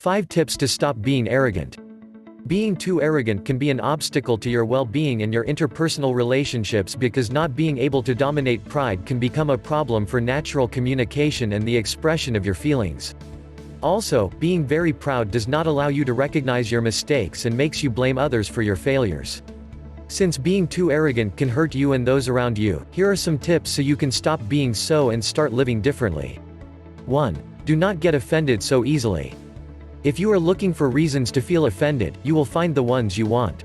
5 tips to stop being arrogant. Being too arrogant can be an obstacle to your well-being and your interpersonal relationships because not being able to dominate pride can become a problem for natural communication and the expression of your feelings. Also, being very proud does not allow you to recognize your mistakes and makes you blame others for your failures. Since being too arrogant can hurt you and those around you, here are some tips so you can stop being so and start living differently. 1. Do not get offended so easily. If you are looking for reasons to feel offended, you will find the ones you want.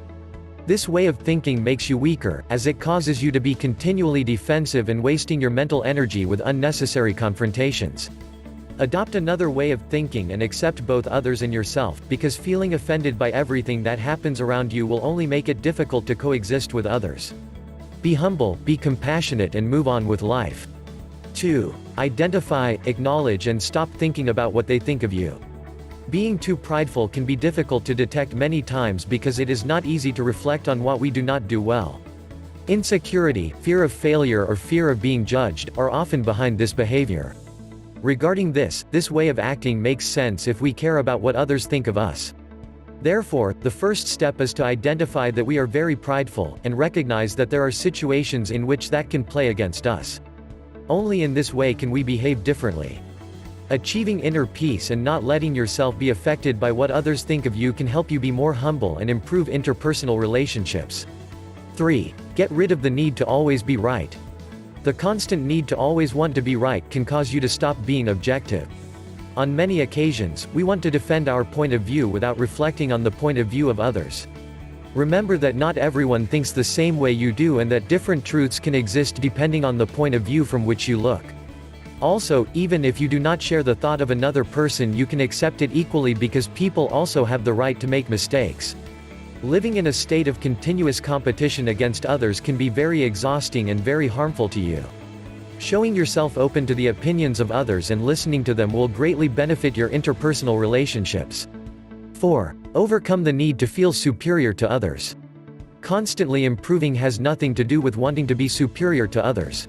This way of thinking makes you weaker, as it causes you to be continually defensive and wasting your mental energy with unnecessary confrontations. Adopt another way of thinking and accept both others and yourself, because feeling offended by everything that happens around you will only make it difficult to coexist with others. Be humble, be compassionate and move on with life. 2. Identify, acknowledge and stop thinking about what they think of you. Being too prideful can be difficult to detect many times because it is not easy to reflect on what we do not do well. Insecurity, fear of failure or fear of being judged, are often behind this behavior. Regarding this way of acting makes sense if we care about what others think of us. Therefore, the first step is to identify that we are very prideful, and recognize that there are situations in which that can play against us. Only in this way can we behave differently. Achieving inner peace and not letting yourself be affected by what others think of you can help you be more humble and improve interpersonal relationships. 3. Get rid of the need to always be right. The constant need to always want to be right can cause you to stop being objective. On many occasions, we want to defend our point of view without reflecting on the point of view of others. Remember that not everyone thinks the same way you do and that different truths can exist depending on the point of view from which you look. Also, even if you do not share the thought of another person, you can accept it equally because people also have the right to make mistakes. Living in a state of continuous competition against others can be very exhausting and very harmful to you. Showing yourself open to the opinions of others and listening to them will greatly benefit your interpersonal relationships. 4. Overcome the need to feel superior to others. Constantly improving has nothing to do with wanting to be superior to others.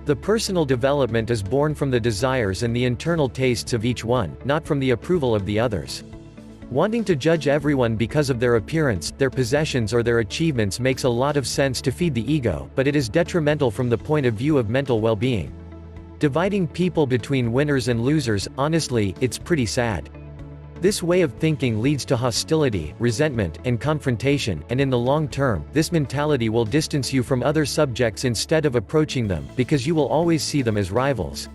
The personal development is born from the desires and the internal tastes of each one, not from the approval of the others. Wanting to judge everyone because of their appearance, their possessions or their achievements makes a lot of sense to feed the ego, but it is detrimental from the point of view of mental well-being. Dividing people between winners and losers, honestly, it's pretty sad. This way of thinking leads to hostility, resentment, and confrontation, and in the long term, this mentality will distance you from other subjects instead of approaching them, because you will always see them as rivals.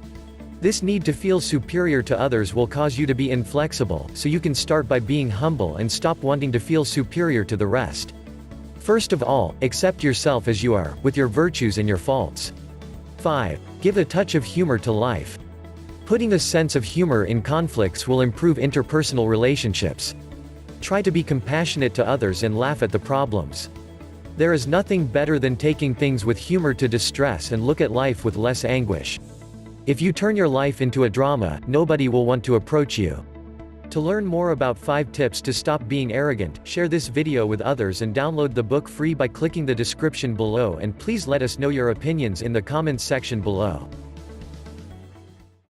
This need to feel superior to others will cause you to be inflexible, so you can start by being humble and stop wanting to feel superior to the rest. First of all, accept yourself as you are, with your virtues and your faults. 5. Give a touch of humor to life. Putting a sense of humor in conflicts will improve interpersonal relationships. Try to be compassionate to others and laugh at the problems. There is nothing better than taking things with humor to distress and look at life with less anguish. If you turn your life into a drama, nobody will want to approach you. To learn more about 5 tips to stop being arrogant, share this video with others and download the book free by clicking the description below, and please let us know your opinions in the comments section below.